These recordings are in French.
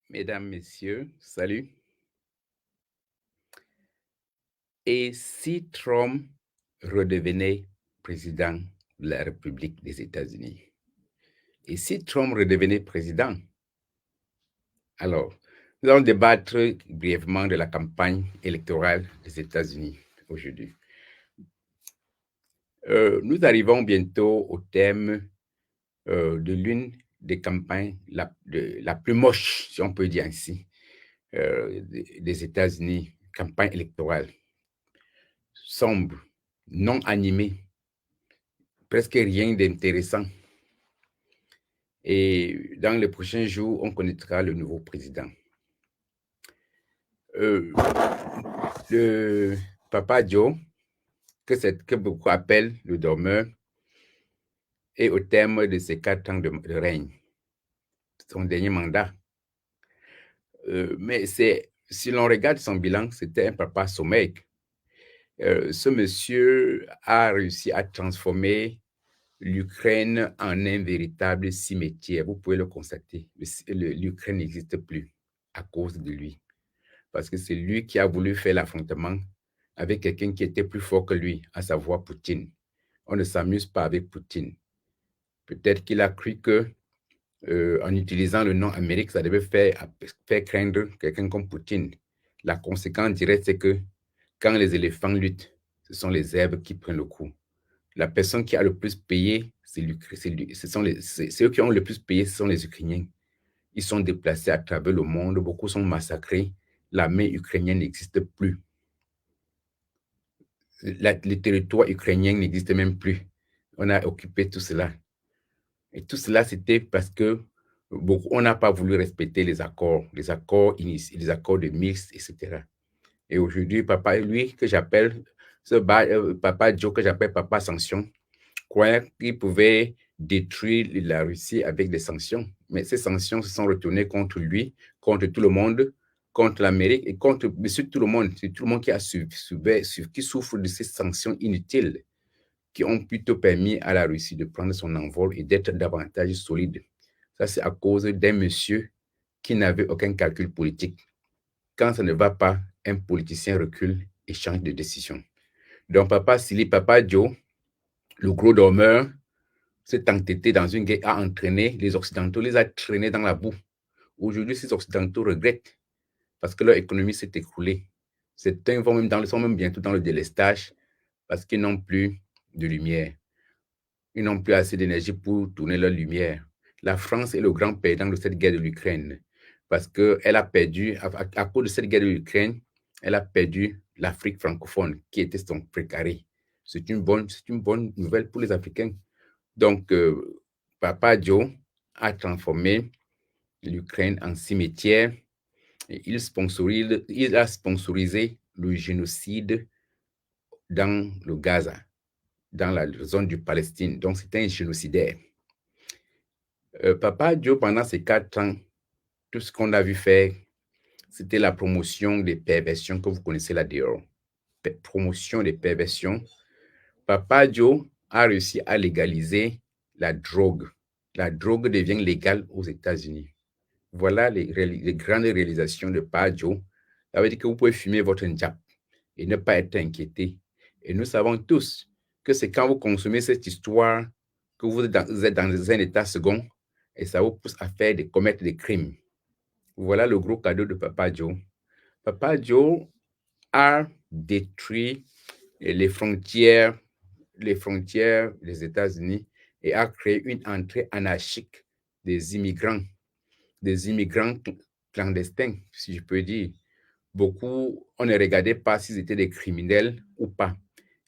Mesdames, Messieurs, salut. Et si Trump redevenait président de la République des États-Unis? Et si Trump redevenait président? Alors, nous allons débattre brièvement de la campagne électorale des États-Unis aujourd'hui. Nous arrivons bientôt au thème de l'une des campagnes la plus moche, si on peut dire ainsi, des États-Unis, campagne électorale. Sombre, non animée, presque rien d'intéressant. Et dans les prochains jours, on connaîtra le nouveau président. Le Papa Joe, que beaucoup appellent le dormeur, est au terme de ses 4 ans de règne, son dernier mandat. Mais si l'on regarde son bilan, c'était un papa sommeil. Ce monsieur a réussi à transformer l'Ukraine en un véritable cimetière. Vous pouvez le constater. L'Ukraine n'existe plus à cause de lui. Parce que c'est lui qui a voulu faire l'affrontement avec quelqu'un qui était plus fort que lui, à savoir Poutine. On ne s'amuse pas avec Poutine. Peut-être qu'il a cru que en utilisant le nom Amérique, ça devait faire craindre quelqu'un comme Poutine. La conséquence directe, c'est que quand les éléphants luttent, ce sont les zèbres qui prennent le coup. La personne qui a le plus payé, c'est eux qui ont le plus payé, ce sont les Ukrainiens. Ils sont déplacés à travers le monde, beaucoup sont massacrés. L'armée ukrainienne n'existe plus. Le territoire ukrainien n'existe même plus. On a occupé tout cela. Et tout cela, c'était parce que on n'a pas voulu respecter les accords de Minsk, etc. Et aujourd'hui, papa, lui, que j'appelle, papa Joe, que j'appelle papa sanction, croyait qu'il pouvait détruire la Russie avec des sanctions. Mais ces sanctions se sont retournées contre lui, contre tout le monde, contre l'Amérique et contre tout le monde. C'est tout le monde qui qui souffre de ces sanctions inutiles qui ont plutôt permis à la Russie de prendre son envol et d'être davantage solide. Ça, c'est à cause d'un monsieur qui n'avait aucun calcul politique. Quand ça ne va pas, un politicien recule et change de décision. Donc, papa Joe, le gros dormeur, s'est entêté dans une guerre, a entraîné les Occidentaux, les a traînés dans la boue. Aujourd'hui, ces Occidentaux regrettent parce que leur économie s'est écroulée. Certains sont même bientôt dans le délestage parce qu'ils n'ont plus de lumière. Ils n'ont plus assez d'énergie pour tourner leur lumière. La France est le grand perdant de cette guerre de l'Ukraine parce qu'elle a perdu, à cause de cette guerre de l'Ukraine, elle a perdu l'Afrique francophone qui était son précaré. C'est une bonne nouvelle pour les Africains. Donc, Papa Joe a transformé l'Ukraine en cimetière et il a sponsorisé le génocide dans le Gaza, dans la zone du Palestine. Donc, c'était un génocidaire. Papa Joe, pendant ces 4 ans, tout ce qu'on a vu faire, c'était la promotion des perversions que vous connaissez là dehors. Promotion des perversions. Papa Joe a réussi à légaliser la drogue. La drogue devient légale aux États-Unis. Voilà les grandes réalisations de Papa Joe. Ça veut dire que vous pouvez fumer votre njap et ne pas être inquiété. Et nous savons tous que c'est quand vous consommez cette histoire que vous êtes dans un état second et ça vous pousse à commettre des crimes. Voilà le gros cadeau de Papa Joe. Papa Joe a détruit les frontières des États-Unis et a créé une entrée anarchique des immigrants clandestins, si je peux dire. Beaucoup, on ne regardait pas s'ils étaient des criminels ou pas.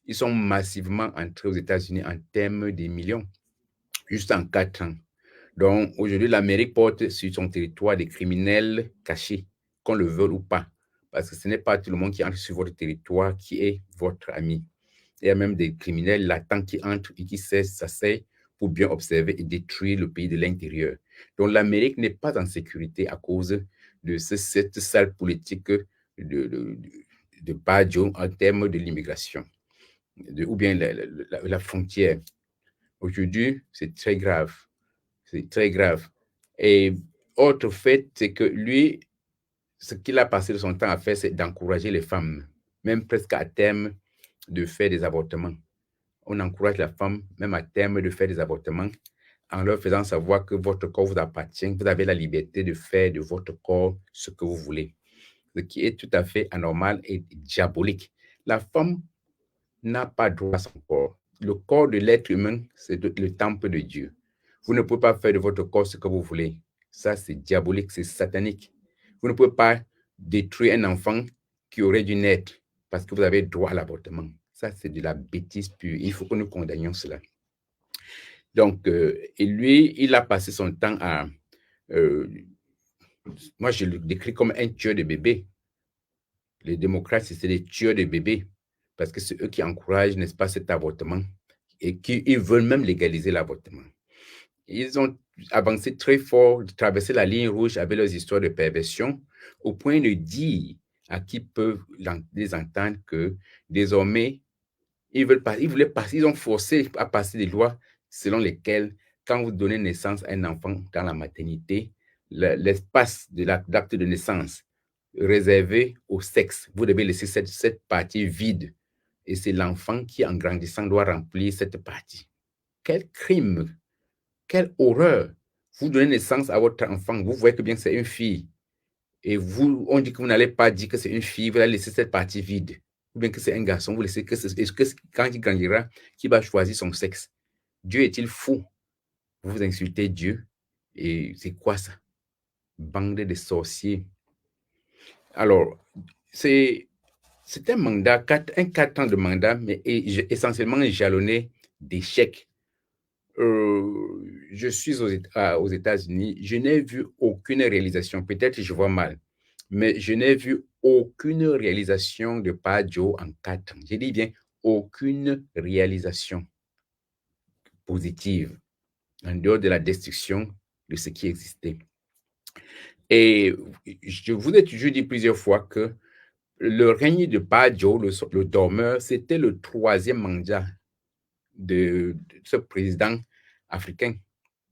Ils sont massivement entrés aux États-Unis en termes de millions, juste en 4 ans. Donc, aujourd'hui, l'Amérique porte sur son territoire des criminels cachés, qu'on le veuille ou pas. Parce que ce n'est pas tout le monde qui entre sur votre territoire qui est votre ami. Il y a même des criminels latents qui entrent et qui s'asseyent pour bien observer et détruire le pays de l'intérieur. Donc, l'Amérique n'est pas en sécurité à cause de cette sale politique de Bajo en termes de l'immigration, ou bien la frontière. Aujourd'hui, c'est très grave. C'est très grave. Et autre fait, c'est que lui, ce qu'il a passé de son temps à faire, c'est d'encourager les femmes, même presque à terme, de faire des avortements. On encourage la femme, même à terme, de faire des avortements, en leur faisant savoir que votre corps vous appartient, vous avez la liberté de faire de votre corps ce que vous voulez. Ce qui est tout à fait anormal et diabolique. La femme n'a pas droit à son corps. Le corps de l'être humain, c'est le temple de Dieu. Vous ne pouvez pas faire de votre corps ce que vous voulez. Ça, c'est diabolique, c'est satanique. Vous ne pouvez pas détruire un enfant qui aurait dû naître parce que vous avez droit à l'avortement. Ça, c'est de la bêtise pure. Il faut que nous condamnions cela. Donc, et lui, il a passé son temps à... moi, je le décris comme un tueur de bébés. Les démocrates, c'est des tueurs de bébés parce que c'est eux qui encouragent, n'est-ce pas, cet avortement et qui ils veulent même légaliser l'avortement. Ils ont avancé très fort, traversé la ligne rouge avec leurs histoires de perversion, au point de dire à qui peuvent les entendre que désormais, ils ont forcé à passer des lois selon lesquelles, quand vous donnez naissance à un enfant dans la maternité, l'espace de l'acte de naissance réservé au sexe, vous devez laisser cette partie vide. Et c'est l'enfant qui, en grandissant, doit remplir cette partie. Quel crime! Quelle horreur! Vous donnez naissance à votre enfant, vous voyez que bien c'est une fille. Et vous, on dit que vous n'allez pas dire que c'est une fille, vous allez laisser cette partie vide. Ou bien que c'est un garçon, vous laissez que quand il grandira, qui va choisir son sexe. Dieu est-il fou? Vous insultez Dieu. Et c'est quoi ça? Bande de sorciers. Alors, c'est un mandat, un 4 ans de mandat, mais essentiellement jalonné d'échecs. Je suis aux États-Unis, je n'ai vu aucune réalisation, peut-être je vois mal, mais je n'ai vu aucune réalisation de Joe en 4 ans. Je dis bien aucune réalisation positive en dehors de la destruction de ce qui existait. Et je vous ai toujours dit plusieurs fois que le règne de Joe, le dormeur, c'était le 3e mandat de ce président africain,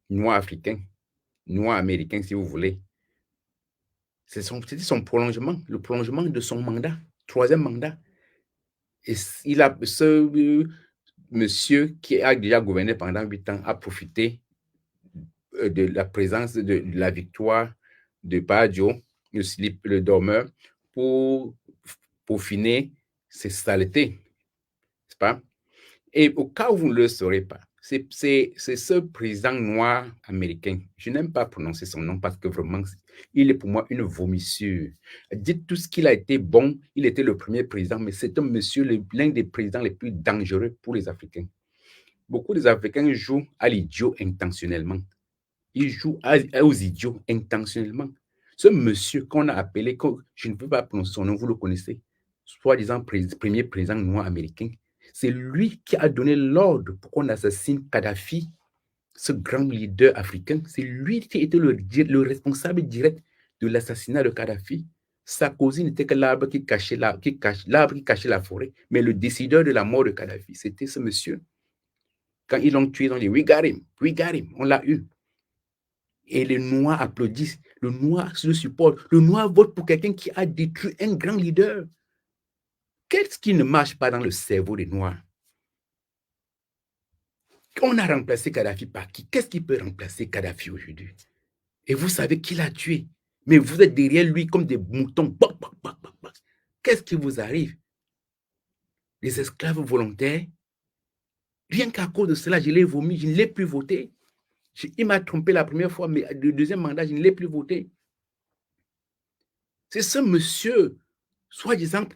noir américain, si vous voulez. C'était son prolongement, le prolongement de son mandat, 3e mandat. Et ce monsieur qui a déjà gouverné pendant 8 ans a profité de la présence, de la victoire de Badio, le dormeur, pour peaufiner ses saletés, n'est-ce pas? Et au cas où vous ne le saurez pas, c'est ce président noir américain. Je n'aime pas prononcer son nom parce que vraiment, il est pour moi une vomissure. Dites tout ce qu'il a été bon, il était le premier président, mais c'est un monsieur, l'un des présidents les plus dangereux pour les Africains. Beaucoup des Africains jouent à l'idiot intentionnellement. Ils jouent aux idiots intentionnellement. Ce monsieur qu'on a appelé, je ne peux pas prononcer son nom, vous le connaissez, soi-disant premier président noir américain, c'est lui qui a donné l'ordre pour qu'on assassine Kadhafi, ce grand leader africain. C'est lui qui était le responsable direct de l'assassinat de Kadhafi. Sarkozy n'était que l'arbre qui cachait la forêt, mais le décideur de la mort de Kadhafi, c'était ce monsieur. Quand ils l'ont tué, ils ont dit, we got him, on l'a eu. Et les Noirs applaudissent, le Noir le supporte, le Noir vote pour quelqu'un qui a détruit un grand leader. Qu'est-ce qui ne marche pas dans le cerveau des Noirs? On a remplacé Kadhafi par qui? Qu'est-ce qui peut remplacer Kadhafi aujourd'hui? Et vous savez qui l'a tué, mais vous êtes derrière lui comme des moutons. Qu'est-ce qui vous arrive? Les esclaves volontaires? Rien qu'à cause de cela, je l'ai vomi, je ne l'ai plus voté. Il m'a trompé la première fois, mais le 2e mandat, je ne l'ai plus voté. C'est ce monsieur, soi-disant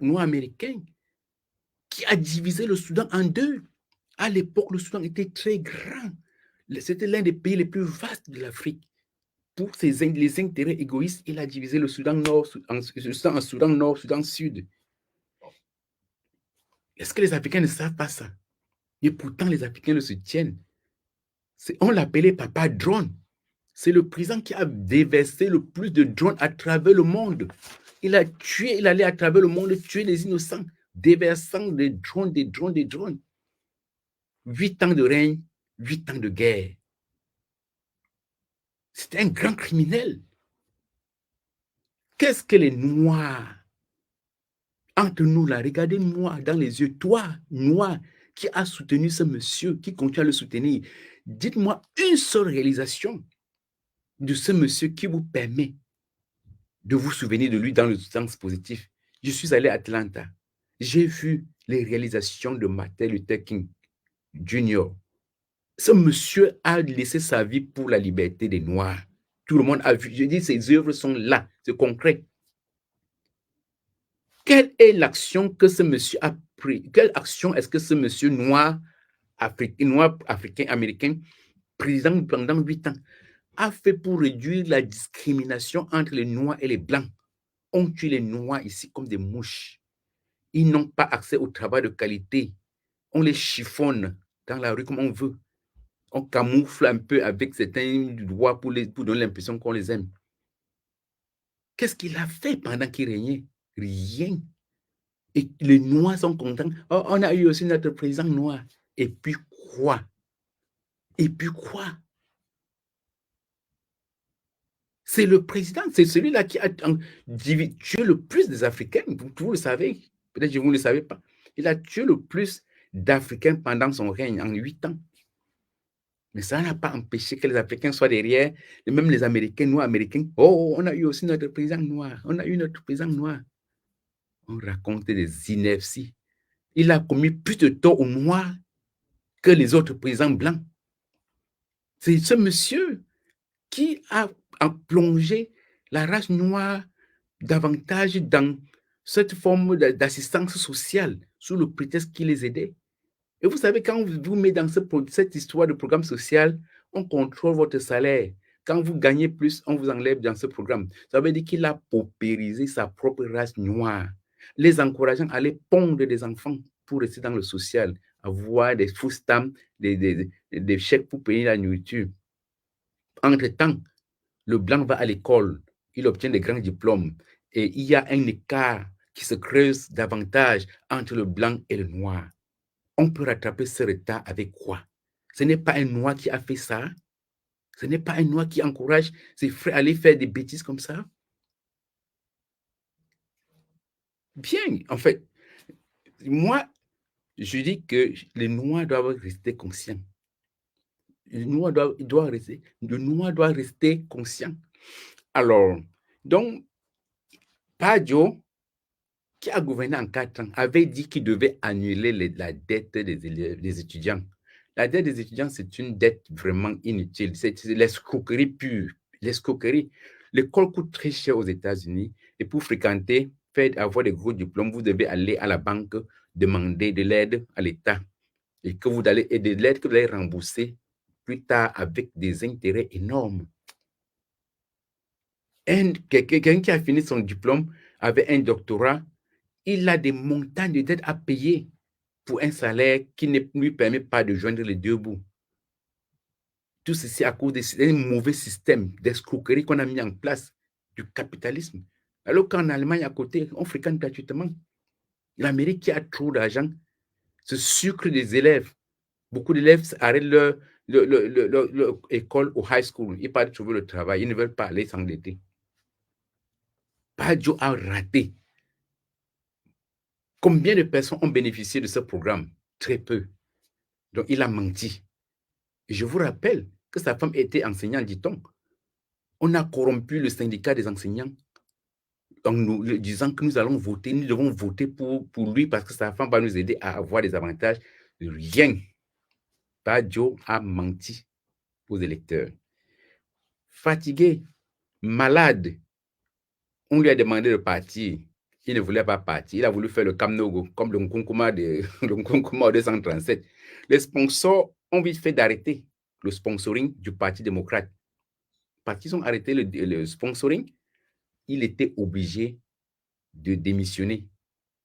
noir américain, qui a divisé le Soudan en 2. À l'époque, le Soudan était très grand. C'était l'un des pays les plus vastes de l'Afrique. Pour les intérêts égoïstes, il a divisé le Soudan Nord en Soudan Nord, Soudan Sud. Est-ce que les Africains ne savent pas ça? Et pourtant, les Africains le soutiennent. On l'appelait Papa Drone. C'est le président qui a déversé le plus de drones à travers le monde. Il allait à travers le monde tuer les innocents, déversant des drones. 8 ans de règne, 8 ans de guerre. C'était un grand criminel. Qu'est-ce que les Noirs, entre nous là, regardez-moi dans les yeux, toi, Noir, qui a soutenu ce monsieur, qui continue à le soutenir, dites-moi une seule réalisation de ce monsieur qui vous permet de vous souvenir de lui dans le sens positif. Je suis allé à Atlanta. J'ai vu les réalisations de Martin Luther King Jr. Ce monsieur a laissé sa vie pour la liberté des Noirs. Tout le monde a vu. Je dis, ses œuvres sont là, c'est concret. Quelle est l'action que ce monsieur a pris? Quelle action est-ce que ce monsieur noir, africain, américain, président pendant 8 ans, a fait pour réduire la discrimination entre les Noirs et les Blancs? On tue les Noirs ici comme des mouches. Ils n'ont pas accès au travail de qualité. On les chiffonne dans la rue comme on veut. On camoufle un peu avec certains droits pour donner l'impression qu'on les aime. Qu'est-ce qu'il a fait pendant qu'il régnait? Rien. Et les Noirs sont contents. Oh, on a eu aussi notre président noir. Et puis quoi? Et puis quoi? C'est le président, c'est celui-là qui a tué le plus des Africains. Vous le savez. Peut-être que vous ne le savez pas. Il a tué le plus d'Africains pendant son règne, en 8 ans. Mais ça n'a pas empêché que les Africains soient derrière, et même les Américains, noirs américains. Oh, on a eu aussi notre président noir. On a eu notre président noir. On raconte des inerties. Il a commis plus de tort aux Noirs que les autres présidents blancs. C'est ce monsieur qui a plongé la race noire davantage dans cette forme d'assistance sociale sous le prétexte qu'il les aidait. Et vous savez, quand on vous met dans cette histoire de programme social, on contrôle votre salaire. Quand vous gagnez plus, on vous enlève dans ce programme. Ça veut dire qu'il a paupérisé sa propre race noire, les encourageant à aller pondre des enfants pour rester dans le social, avoir des food stamps, des chèques pour payer la nourriture. Entre-temps, le blanc va à l'école, il obtient des grands diplômes et il y a un écart qui se creuse davantage entre le blanc et le noir. On peut rattraper ce retard avec quoi? Ce n'est pas un noir qui a fait ça. Ce n'est pas un noir qui encourage ses frères à aller faire des bêtises comme ça. Bien, en fait, moi, je dis que les noirs doivent rester conscients. Le noir doit rester conscient. Alors, donc, Padio, qui a gouverné en 4 ans, avait dit qu'il devait annuler la dette des étudiants. La dette des étudiants, c'est une dette vraiment inutile. C'est l'escroquerie pure. L'escroquerie. L'école coûte très cher aux États-Unis et pour fréquenter, avoir des gros diplômes, vous devez aller à la banque demander de l'aide à l'État et de l'aide que vous allez rembourser plus tard avec des intérêts énormes. Quelqu'un qui a fini son diplôme avec un doctorat, il a des montants de dettes à payer pour un salaire qui ne lui permet pas de joindre les deux bouts. Tout ceci à cause d'un mauvais système d'escroquerie qu'on a mis en place, du capitalisme. Alors qu'en Allemagne, à côté, on fréquente gratuitement. L'Amérique qui a trop d'argent se sucre des élèves. Beaucoup d'élèves arrêtent leur école au high school. Ils partent trouver le travail. Ils ne veulent pas aller s'endetter. Padio a raté. Combien de personnes ont bénéficié de ce programme? Très peu. Donc, il a menti. Et je vous rappelle que sa femme était enseignante, dit-on. On a corrompu le syndicat des enseignants en nous disant que nous allons voter, nous devons voter pour lui parce que sa femme va nous aider à avoir des avantages. Rien. Padio a menti aux électeurs. Fatigué, malade, on lui a demandé de partir. Il ne voulait pas partir. Il a voulu faire le Kamnogo, comme le Nkunkuma de 237. Les sponsors ont vite fait d'arrêter le sponsoring du Parti démocrate. Parce qu'ils ont arrêté le sponsoring, il était obligé de démissionner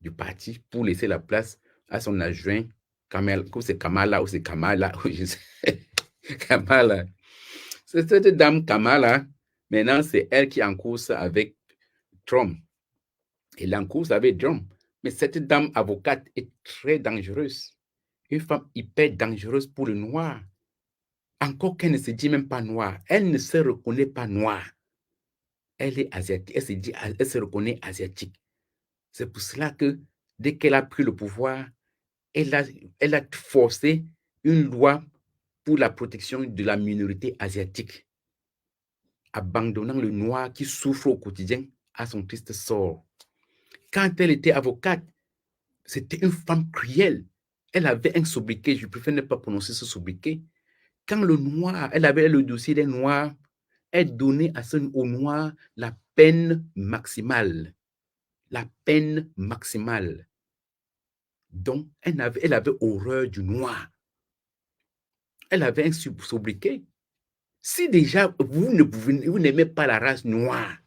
du parti pour laisser la place à son adjoint, Kamala, ou c'est Kamala, je sais, Kamala. C'est cette dame Kamala, maintenant c'est elle qui est en course avec Trump. Elle est en course avec Trump. Mais cette dame avocate est très dangereuse. Une femme hyper dangereuse pour le noir. encore qu'elle ne se dit même pas noire, elle ne se reconnaît pas noire. Elle est asiatique, elle se reconnaît asiatique. C'est pour cela que dès qu'elle a pris le pouvoir, elle a forcé une loi pour la protection de la minorité asiatique, abandonnant le noir qui souffre au quotidien à son triste sort. Quand elle était avocate, c'était une femme cruelle. Elle avait un sobriquet, je préfère ne pas prononcer ce sobriquet. Quand le noir, elle avait le dossier des noirs, elle donnait aux noirs la peine maximale. La peine maximale. Donc, elle avait horreur du noir. Elle avait un sobriquet. Si déjà vous n'aimez pas la race noire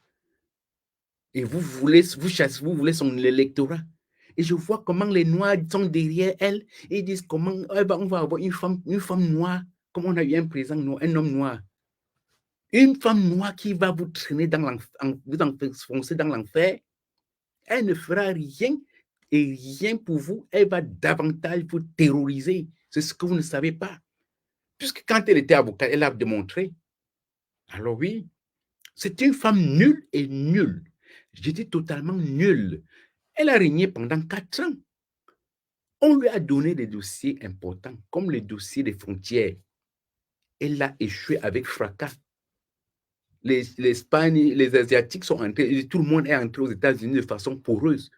et vous voulez son électorat, et je vois comment les noirs sont derrière elle et ils disent comment on va avoir une femme noire, comme on a eu un président noir, un homme noir. Une femme noire qui va vous traîner vous enfoncer dans l'enfer, elle ne fera rien et rien pour vous, elle va davantage vous terroriser. C'est ce que vous ne savez pas. Puisque quand elle était avocate, elle a démontré. Alors oui, c'est une femme nulle et nulle. Je dis totalement nulle. Elle a régné pendant 4 ans. On lui a donné des dossiers importants, comme le dossier des frontières. Elle a échoué avec fracas. Les Asiatiques sont entrés, tout le monde est entré aux États-Unis de façon poreuse.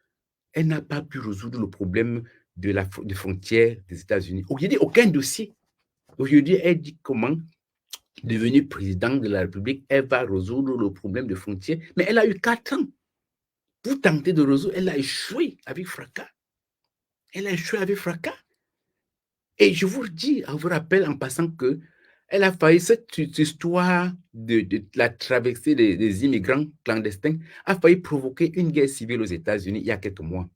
Elle n'a pas pu résoudre le problème des frontières des États-Unis. Aujourd'hui, aucun dossier. Aujourd'hui, elle dit comment, devenue présidente de la République, elle va résoudre le problème des frontières. Mais elle a eu 4 ans pour tenter de résoudre. Elle a échoué avec fracas. Elle a échoué avec fracas. Et je vous rappelle en passant que elle a failli, cette histoire de la traversée des immigrants clandestins a failli provoquer une guerre civile aux États-Unis il y a quelques mois.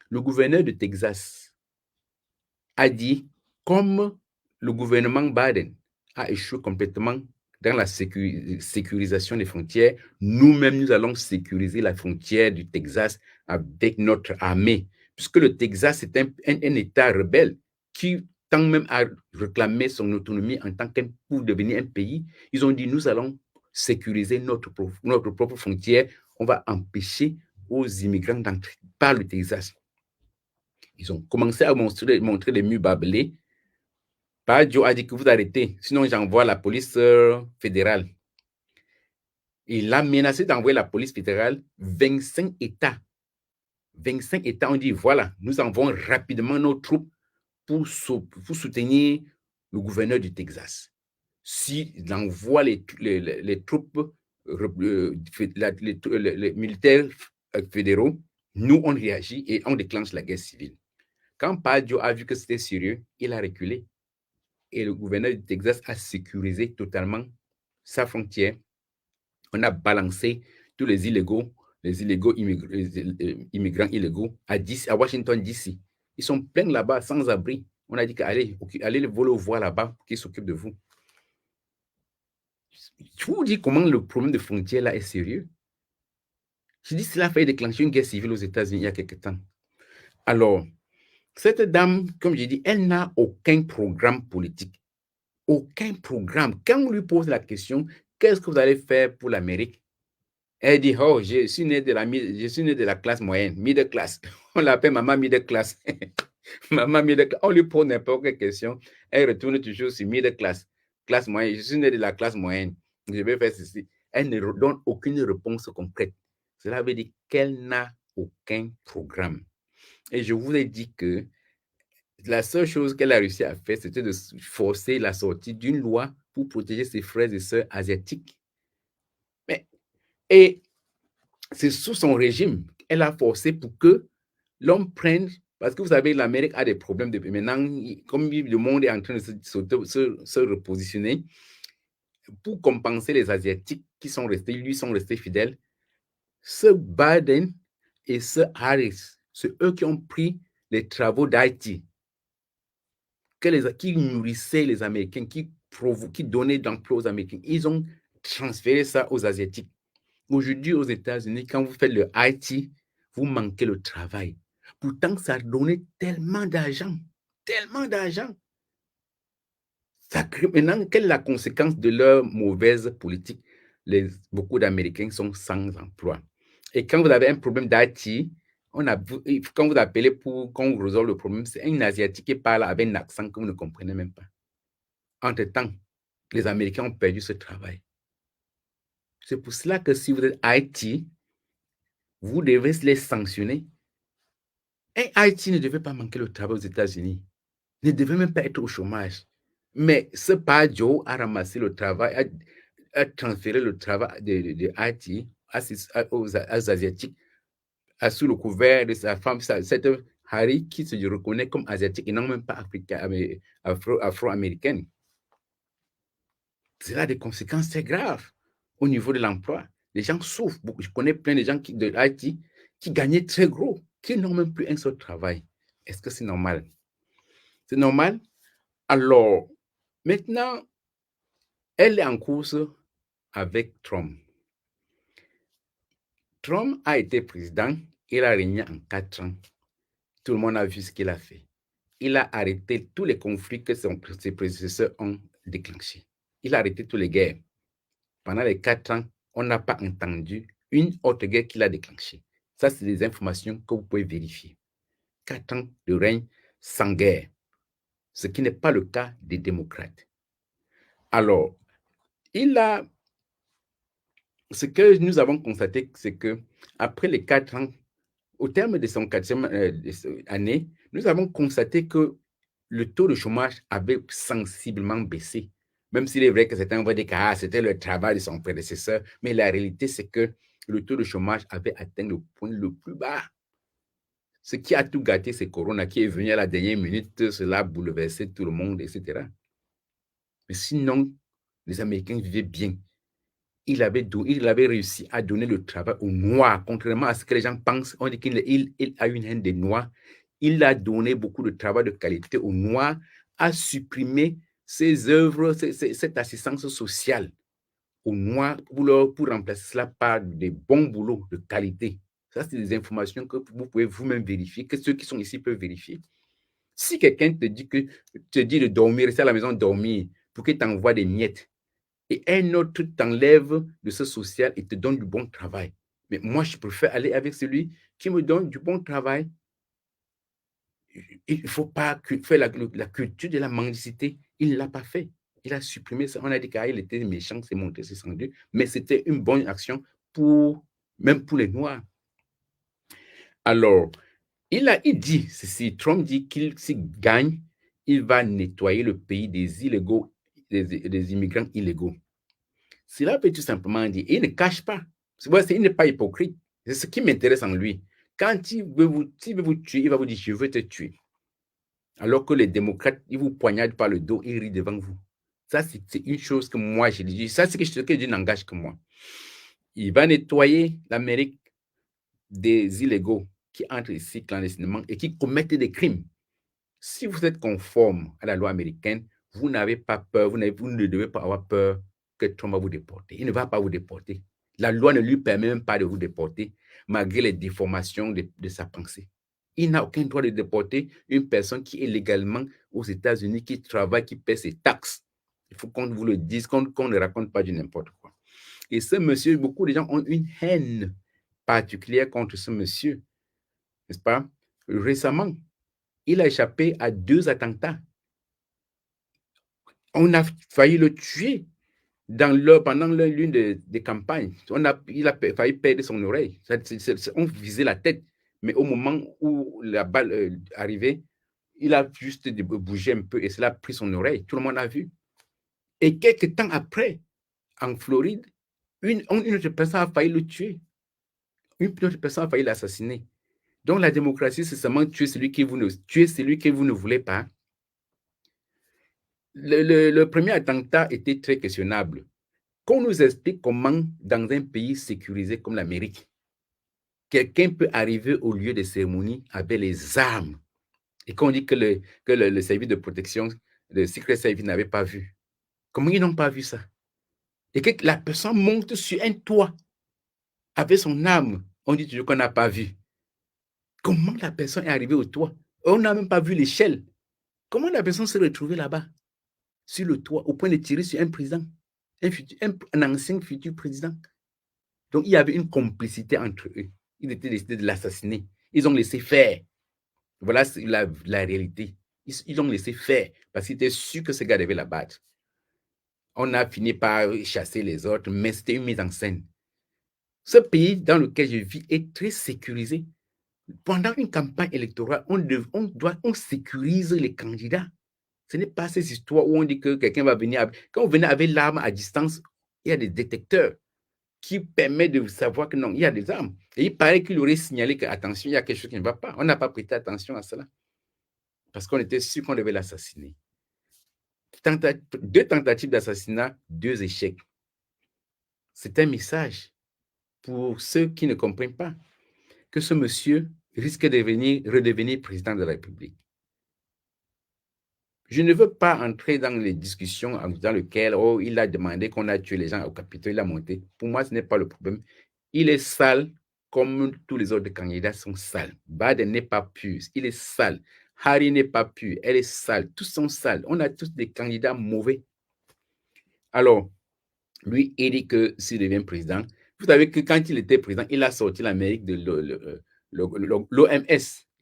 Le gouverneur de Texas a dit, comme le gouvernement Biden a échoué complètement dans la sécurisation des frontières, nous-mêmes, nous allons sécuriser la frontière du Texas avec notre armée, puisque le Texas est un État rebelle qui tend même à réclamer son autonomie en tant pour devenir un pays. Ils ont dit, nous allons sécuriser notre propre frontière, on va empêcher aux immigrants d'entrer par le Texas. Ils ont commencé à montrer les murs barbelés. Joe a dit que vous arrêtez, sinon j'envoie la police fédérale. Il a menacé d'envoyer la police fédérale. 25 États. 25 États ont dit, voilà, nous envoyons rapidement nos troupes pour soutenir le gouverneur du Texas. S'il envoie les troupes, les militaires fédéraux, nous, on réagit et on déclenche la guerre civile. Quand Joe a vu que c'était sérieux, il a reculé. Et le gouverneur du Texas a sécurisé totalement sa frontière. On a balancé tous les immigrants illégaux à Washington, D.C. Ils sont pleins là-bas, sans abri. On a dit qu'allez les voler voir là-bas, qui s'occupent de vous. Je vous dis comment le problème de frontière là est sérieux. Je dis cela a fait déclencher une guerre civile aux États-Unis il y a quelque temps. Alors, cette dame, comme j'ai dit, elle n'a aucun programme politique. Aucun programme. Quand on lui pose la question, qu'est-ce que vous allez faire pour l'Amérique? Elle dit, oh, je suis né de la classe moyenne, middle class. On l'appelle maman middle class. Maman middle class. On lui pose n'importe quelle question. Elle retourne toujours sur middle class. Classe moyenne. Je suis né de la classe moyenne. Je vais faire ceci. Elle ne donne aucune réponse concrète. Cela veut dire qu'elle n'a aucun programme. Et je vous ai dit que la seule chose qu'elle a réussi à faire, c'était de forcer la sortie d'une loi pour protéger ses frères et sœurs asiatiques. Et c'est sous son régime, elle a forcé pour que l'homme prenne, parce que vous savez, l'Amérique a des problèmes maintenant, comme le monde est en train de se repositionner, pour compenser les Asiatiques qui sont restés fidèles. Ce Biden et ce Harris, c'est eux qui ont pris les travaux d'Haïti, qui nourrissaient les Américains, qui donnaient d'emploi aux Américains. Ils ont transféré ça aux Asiatiques. Aujourd'hui, aux États-Unis, quand vous faites le IT, vous manquez le travail. Pourtant, ça a donné tellement d'argent, tellement d'argent. Maintenant, quelle est la conséquence de leur mauvaise politique? Beaucoup d'Américains sont sans emploi. Et quand vous avez un problème d'IT, quand vous appelez pour qu'on résolve le problème, c'est un Asiatique qui parle avec un accent que vous ne comprenez même pas. Entre-temps, les Américains ont perdu ce travail. C'est pour cela que si vous êtes IT, vous devez les sanctionner. Un IT ne devait pas manquer le travail aux États-Unis, ne devait même pas être au chômage. Mais ce pas Joe a ramassé le travail, a transféré le travail de IT aux Asiatiques, sous le couvert de sa femme, cette Harry qui se reconnaît comme asiatique et non même pas africain, mais afro-américaine. Cela a des conséquences très graves au niveau de l'emploi. Les gens souffrent beaucoup. Je connais plein de gens de l'IT qui gagnaient très gros, qui n'ont même plus un seul travail. Est-ce que c'est normal? C'est normal? Alors, maintenant, elle est en course avec Trump. Trump a été président, il a régné en 4 ans. Tout le monde a vu ce qu'il a fait. Il a arrêté tous les conflits que ses prédécesseurs ont déclenchés. Il a arrêté toutes les guerres. Pendant les 4 ans, on n'a pas entendu une autre guerre qu'il a déclenchée. Ça, c'est des informations que vous pouvez vérifier. 4 ans de règne sans guerre, ce qui n'est pas le cas des démocrates. Alors, ce que nous avons constaté, c'est que après les 4 ans, au terme de son 4e année, nous avons constaté que le taux de chômage avait sensiblement baissé. Même s'il est vrai que certains vont dire que c'était le travail de son prédécesseur, mais la réalité, c'est que le taux de chômage avait atteint le point le plus bas. Ce qui a tout gâté, c'est Corona qui est venu à la dernière minute, cela a bouleversé tout le monde, etc. Mais sinon, les Américains vivaient bien. Il avait réussi à donner le travail aux Noirs, contrairement à ce que les gens pensent. On dit qu'il a une haine des Noirs. Il a donné beaucoup de travail de qualité aux Noirs, a supprimé ses œuvres, cette assistance sociale aux Noirs pour remplacer cela par des bons boulots de qualité. Ça, c'est des informations que vous pouvez vous-même vérifier, que ceux qui sont ici peuvent vérifier. Si quelqu'un te dit de dormir, rester à la maison dormir, pour qu'il t'envoie des miettes, et un autre t'enlève de ce social et te donne du bon travail. Mais moi, je préfère aller avec celui qui me donne du bon travail. Il ne faut pas faire la culture de la mendicité. Il ne l'a pas fait. Il a supprimé ça. On a dit qu'il était méchant, c'est monté, c'est descendu. Mais c'était une bonne action même pour les Noirs. Alors, il dit ceci, Trump dit qu'il s'il gagne, il va nettoyer le pays des illégaux, des immigrants illégaux. Cela peut tout simplement dire, il ne cache pas. Il n'est pas hypocrite. C'est ce qui m'intéresse en lui. Quand il veut vous tuer, il va vous dire, je veux te tuer. Alors que les démocrates, ils vous poignardent par le dos, ils rient devant vous. Ça, c'est une chose que moi, je dis. Ça, c'est ce que Dieu n'engage que moi. Il va nettoyer l'Amérique des illégaux qui entrent ici clandestinement et qui commettent des crimes. Si vous êtes conforme à la loi américaine, vous n'avez pas peur, vous ne devez pas avoir peur que Trump va vous déporter. Il ne va pas vous déporter. La loi ne lui permet même pas de vous déporter, malgré les déformations de sa pensée. Il n'a aucun droit de déporter une personne qui est légalement aux États-Unis, qui travaille, qui paie ses taxes. Il faut qu'on vous le dise, qu'on ne raconte pas du n'importe quoi. Et ce monsieur, beaucoup de gens ont une haine particulière contre ce monsieur, n'est-ce pas? Récemment, il a échappé à 2 attentats. On a failli le tuer pendant l'une des campagnes. Il a failli perdre son oreille. On visait la tête. Mais au moment où la balle arrivait, il a juste bougé un peu et cela a pris son oreille. Tout le monde a vu. Et quelques temps après, en Floride, une autre personne a failli le tuer. Une autre personne a failli l'assassiner. Donc la démocratie, c'est seulement tuer celui que vous ne voulez pas. Le premier attentat était très questionnable. Qu'on nous explique comment, dans un pays sécurisé comme l'Amérique, quelqu'un peut arriver au lieu de cérémonie avec les armes et qu'on dit que le service de protection, le Secret Service n'avait pas vu. Comment ils n'ont pas vu ça? Et que la personne monte sur un toit avec son arme, on dit toujours qu'on n'a pas vu. Comment la personne est arrivée au toit? On n'a même pas vu l'échelle. Comment la personne s'est retrouvée là-bas? sur le toit au point de tirer sur un président, un ancien futur président. Donc, il y avait une complicité entre eux. Ils étaient décidés de l'assassiner. Ils ont laissé faire. Voilà la réalité. Ils ont laissé faire parce qu'ils étaient sûrs que ce gars devait la battre. On a fini par chasser les autres, mais c'était une mise en scène. Ce pays dans lequel je vis est très sécurisé. Pendant une campagne électorale, on sécurise les candidats. Ce n'est pas ces histoires où on dit que quelqu'un va venir. Quand on venait avec l'arme à distance, il y a des détecteurs qui permettent de savoir que non, il y a des armes. Et il paraît qu'il aurait signalé que, attention, il y a quelque chose qui ne va pas. On n'a pas prêté attention à cela. Parce qu'on était sûr qu'on devait l'assassiner. 2 tentatives d'assassinat, 2 échecs. C'est un message pour ceux qui ne comprennent pas que ce monsieur risque de redevenir président de la République. Je ne veux pas entrer dans les discussions dans lesquelles il a demandé qu'on a tué les gens au Capitole, il a monté. Pour moi, ce n'est pas le problème. Il est sale comme tous les autres candidats sont sales. Biden n'est pas pur, il est sale. Harry n'est pas pur, elle est sale. Tous sont sales. On a tous des candidats mauvais. Alors, lui, il dit que s'il devient président, vous savez que quand il était président, il a sorti l'Amérique de l'OMS,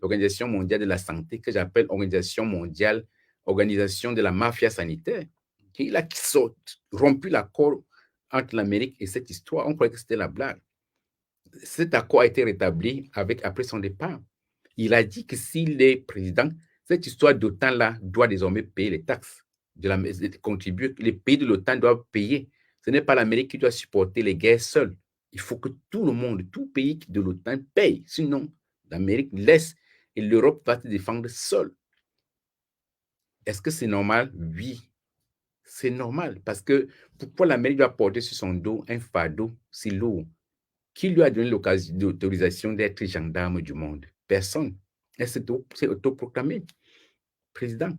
l'Organisation mondiale de la santé, que j'appelle Organisation de la mafia sanitaire. Il a rompu l'accord entre l'Amérique et cette histoire. On croyait que c'était la blague. Cet accord a été rétabli après son départ. Il a dit que s'il est président, cette histoire d'OTAN-là doit désormais payer les taxes, contribuer. Les pays de l'OTAN doivent payer. Ce n'est pas l'Amérique qui doit supporter les guerres seule. Il faut que tout le monde, tout pays de l'OTAN paye. Sinon, l'Amérique laisse et l'Europe va se défendre seule. Est-ce que c'est normal? Oui, c'est normal. Parce que pourquoi l'Amérique doit porter sur son dos un fardeau si lourd? Qui lui a donné l'autorisation d'être gendarme du monde? Personne. Elle s'est autoproclamée président.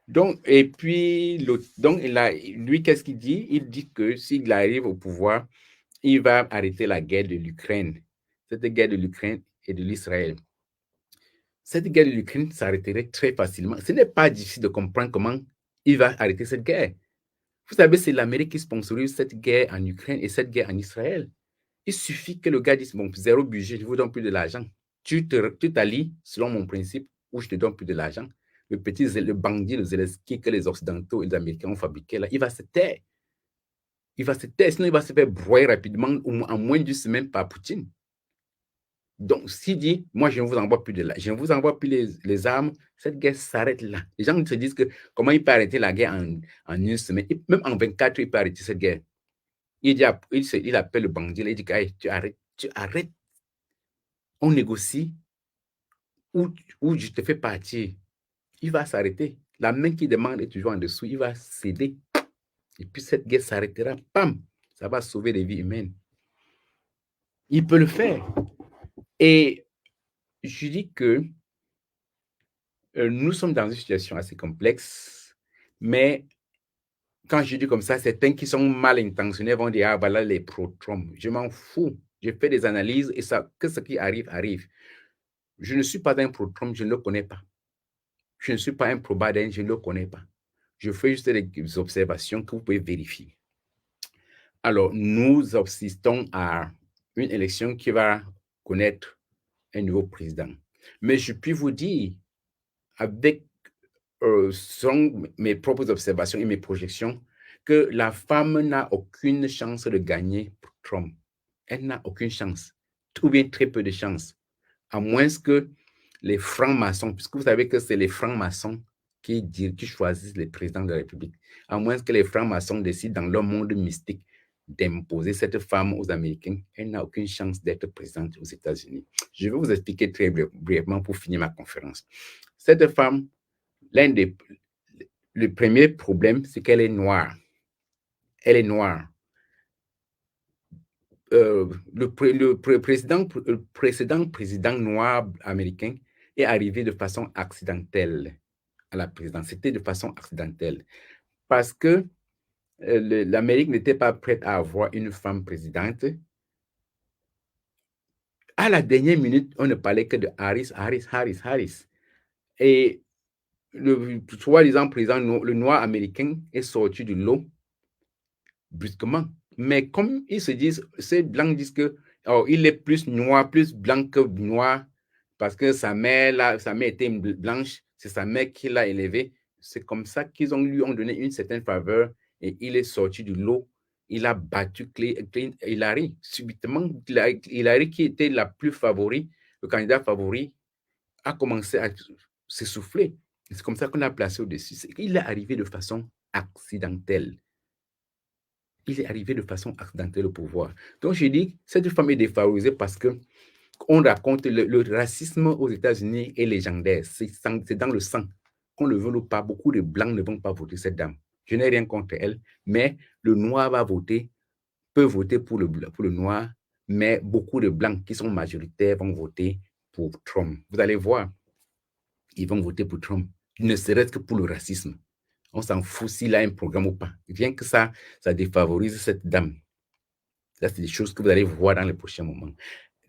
Donc, et puis, lui, qu'est-ce qu'il dit? Il dit que s'il arrive au pouvoir, il va arrêter la guerre de l'Ukraine. Cette guerre de l'Ukraine et de l'Israël. Cette guerre de l'Ukraine s'arrêterait très facilement. Ce n'est pas difficile de comprendre comment il va arrêter cette guerre. Vous savez, c'est l'Amérique qui sponsorise cette guerre en Ukraine et cette guerre en Israël. Il suffit que le gars dise, bon, 0 budget, je vous donne plus de l'argent. Tu t'allies selon mon principe où je te donne plus de l'argent. Le bandit, le Zelensky que les Occidentaux et les Américains ont fabriqué, là, il va se taire. Il va se taire, sinon il va se faire broyer rapidement en moins d'une semaine par Poutine. Donc, s'il dit, moi, je ne vous envoie plus je ne vous envoie plus les armes, cette guerre s'arrête là. Les gens se disent que comment il peut arrêter la guerre en une semaine, même en 24 heures, il peut arrêter cette guerre. Il appelle le bandit, il dit, hey, tu arrêtes. On négocie ou je te fais partir. Il va s'arrêter. La main qui demande est toujours en dessous, il va céder. Et puis cette guerre s'arrêtera, pam, ça va sauver des vies humaines. Il peut le faire. Et je dis que nous sommes dans une situation assez complexe, mais quand je dis comme ça, certains qui sont mal intentionnés vont dire, ah, voilà les pro-Trump. Je m'en fous. Je fais des analyses et que ce qui arrive, arrive. Je ne suis pas un pro-Trump, je ne le connais pas. Je ne suis pas un pro-Biden, je ne le connais pas. Je fais juste des observations que vous pouvez vérifier. Alors, nous assistons à une élection qui va connaître un nouveau président. Mais je puis vous dire, avec mes propres observations et mes projections, que la femme n'a aucune chance de gagner pour Trump. Elle n'a aucune chance, ou bien très peu de chance, à moins que les francs-maçons, puisque vous savez que c'est les francs-maçons qui choisissent les présidents de la République, à moins que les francs-maçons décident dans leur monde mystique d'imposer cette femme aux Américains, elle n'a aucune chance d'être présidente aux États-Unis. Je vais vous expliquer très brièvement pour finir ma conférence. Cette femme, le premier problème, c'est qu'elle est noire. Elle est noire. Le précédent président noir américain est arrivé de façon accidentelle à la présidence. C'était de façon accidentelle parce que l'Amérique n'était pas prête à avoir une femme présidente. À la dernière minute, on ne parlait que de Harris. Et le soi-disant président, le noir américain est sorti du lot brusquement. Mais comme ils se disent, ces blancs disent que oh, il est plus noir, plus blanc que noir, parce que sa mère était blanche, c'est sa mère qui l'a élevé. C'est comme ça qu'ils lui ont donné une certaine faveur et il est sorti du lot. Il a battu Hillary subitement. Hillary, qui était la plus favori, le candidat favori, a commencé à s'essouffler. C'est comme ça qu'on l'a placé au-dessus. Il est arrivé de façon accidentelle. Il est arrivé de façon accidentelle au pouvoir. Donc, je dis, cette femme est défavorisée parce que on raconte le racisme aux États-Unis est légendaire. C'est dans le sang. Qu'on le veut ou pas, beaucoup de Blancs ne vont pas voter cette dame. Je n'ai rien contre elle, mais le Noir va voter, peut voter pour le Noir, mais beaucoup de Blancs qui sont majoritaires vont voter pour Trump. Vous allez voir, ils vont voter pour Trump, ne serait-ce que pour le racisme. On s'en fout s'il a un programme ou pas. Rien que ça défavorise cette dame. Ça, c'est des choses que vous allez voir dans les prochains moments.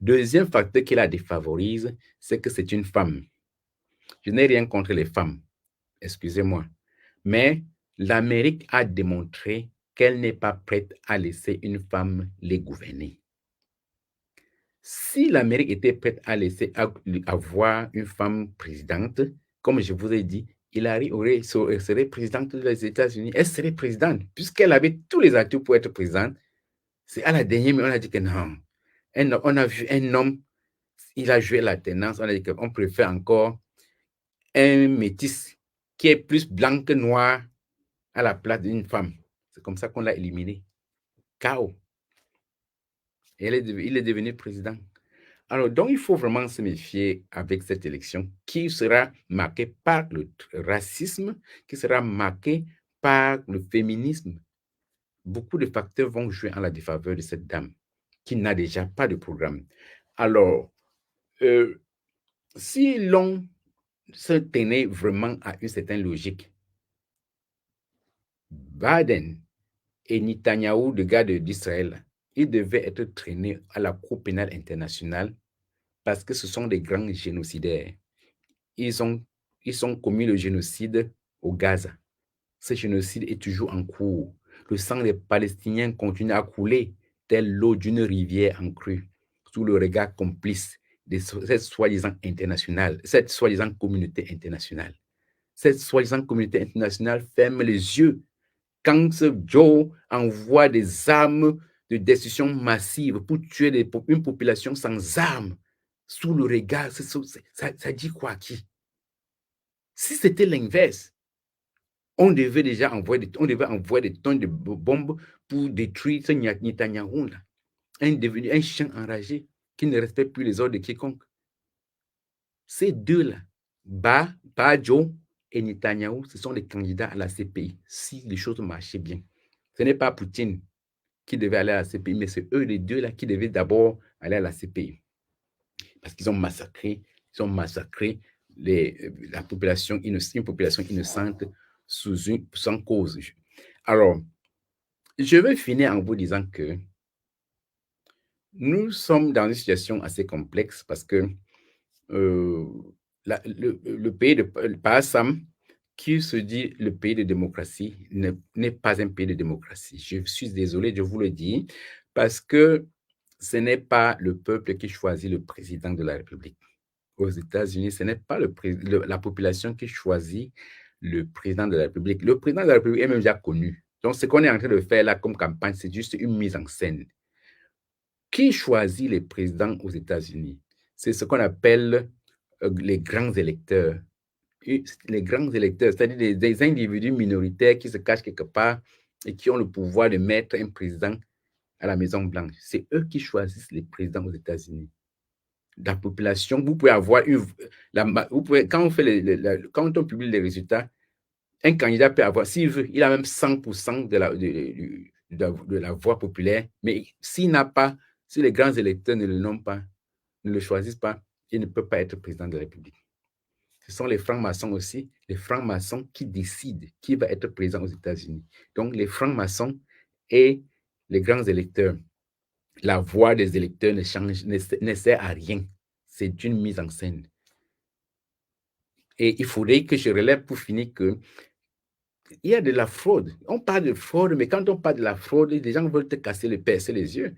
Deuxième facteur qui la défavorise, c'est que c'est une femme. Je n'ai rien contre les femmes, excusez-moi. Mais l'Amérique a démontré qu'elle n'est pas prête à laisser une femme les gouverner. Si l'Amérique était prête à laisser avoir une femme présidente, comme je vous ai dit, Hillary serait présidente des États-Unis. Elle serait présidente, puisqu'elle avait tous les atouts pour être présidente. C'est à la dernière minute, on a dit que non. On a vu un homme, il a joué la tendance, on a dit qu'on préfère encore un métis qui est plus blanc que noir à la place d'une femme. C'est comme ça qu'on l'a éliminé. Chaos. Et il est devenu président. Alors, donc, il faut vraiment se méfier avec cette élection qui sera marquée par le racisme, qui sera marquée par le féminisme. Beaucoup de facteurs vont jouer en la défaveur de cette dame qui n'a déjà pas de programme. Alors, si l'on se tenait vraiment à une certaine logique, Biden et Netanyahou, le gars d'Israël, ils devaient être traînés à la Cour pénale internationale parce que ce sont des grands génocidaires. Ils ont commis le génocide au Gaza. Ce génocide est toujours en cours. Le sang des Palestiniens continue à couler, telle l'eau d'une rivière en crue, sous le regard complice de cette soi-disant internationale, cette soi-disant communauté internationale. Cette soi-disant communauté internationale ferme les yeux quand ce Joe envoie des armes de destruction massive pour tuer une population sans armes, sous le regard. Ça dit quoi à qui? Si c'était l'inverse, on devait envoyer des tonnes de bombes pour détruire ce Netanyahou là, un chien enragé qui ne respecte plus les ordres de quiconque. Ces deux-là, Joe et Netanyahou, ce sont les candidats à la CPI, si les choses marchaient bien. Ce n'est pas Poutine qui devait aller à la CPI, mais c'est eux les deux-là qui devaient d'abord aller à la CPI. Parce qu'ils ont massacré la population, une population innocente sans cause. Alors, je vais finir en vous disant que nous sommes dans une situation assez complexe parce que le pays de Passam, qui se dit le pays de démocratie, n'est pas un pays de démocratie. Je suis désolé de vous le dire, parce que ce n'est pas le peuple qui choisit le président de la République. Aux États-Unis, ce n'est pas la population qui choisit le président de la République. Le président de la République est même déjà connu. Donc, ce qu'on est en train de faire là comme campagne, c'est juste une mise en scène. Qui choisit les présidents aux États-Unis? C'est ce qu'on appelle les grands électeurs. Les grands électeurs, c'est-à-dire des individus minoritaires qui se cachent quelque part et qui ont le pouvoir de mettre un président à la Maison-Blanche. C'est eux qui choisissent les présidents aux États-Unis. La population, vous pouvez avoir quand on publie les résultats, un candidat peut avoir, s'il veut, il a même 100% de la voix populaire, mais s'il n'a pas, si les grands électeurs ne le nomment pas, ne le choisissent pas, il ne peut pas être président de la République. Ce sont les francs-maçons aussi, les francs-maçons qui décident qui va être président aux États-Unis. Donc, les francs-maçons et les grands électeurs, la voix des électeurs ne sert à rien. C'est une mise en scène. Et il faudrait que je relève pour finir que il y a de la fraude. On parle de fraude, mais quand on parle de la fraude, les gens veulent te casser le percer les yeux.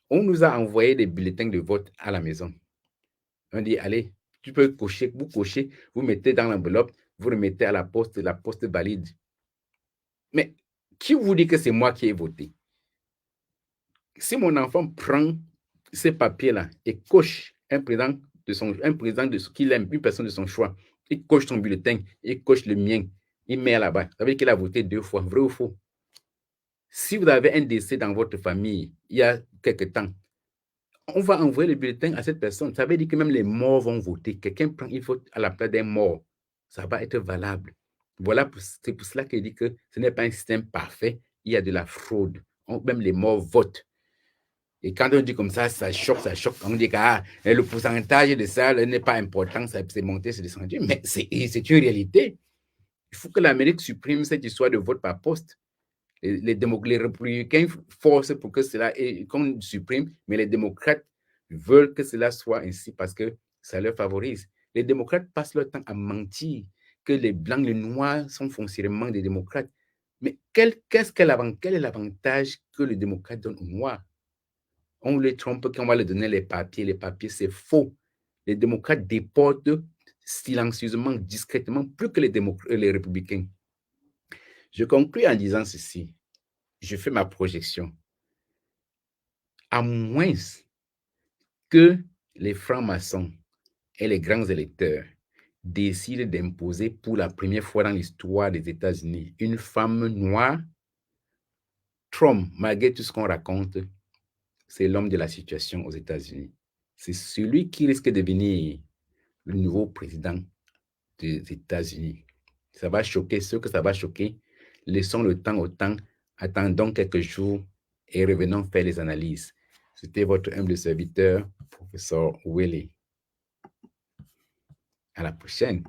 On nous a envoyé des bulletins de vote à la maison. On dit, allez, tu peux cocher, vous mettez dans l'enveloppe, vous remettez à la poste valide. Mais qui vous dit que c'est moi qui ai voté? Si mon enfant prend ces papiers-là et coche un président de ce qu'il aime, une personne de son choix, il coche son bulletin, il coche le mien, il met là-bas, ça veut dire qu'il a voté 2 fois, vrai ou faux? Si vous avez un décès dans votre famille, il y a quelque temps, on va envoyer le bulletin à cette personne. Ça veut dire que même les morts vont voter. Quelqu'un prend, il vote à la place d'un mort. Ça va être valable. Voilà, c'est pour cela qu'il dit que ce n'est pas un système parfait. Il y a de la fraude. Même les morts votent. Et quand on dit comme ça choque, ça choque. On dit que le pourcentage de ça n'est pas important, c'est monté, c'est descendu. Mais c'est une réalité. Il faut que l'Amérique supprime cette histoire de vote par poste. Les républicains forcent pour que cela qu'on supprime, mais les démocrates veulent que cela soit ainsi parce que ça leur favorise. Les démocrates passent leur temps à mentir que les blancs, les noirs sont foncièrement des démocrates. Mais quel est l'avantage que les démocrates donnent aux noirs? On les trompe quand on va leur donner les papiers. Les papiers, c'est faux. Les démocrates déportent silencieusement, discrètement, plus que les républicains. Je conclue en disant ceci. Je fais ma projection. À moins que les francs-maçons et les grands électeurs décident d'imposer pour la première fois dans l'histoire des États-Unis une femme noire, Trump, malgré tout ce qu'on raconte, c'est l'homme de la situation aux États-Unis. C'est celui qui risque de devenir le nouveau président des États-Unis. Ça va choquer ceux que ça va choquer. Laissons le temps au temps. Attendons quelques jours et revenons faire les analyses. C'était votre humble serviteur, professeur Willy. À la prochaine.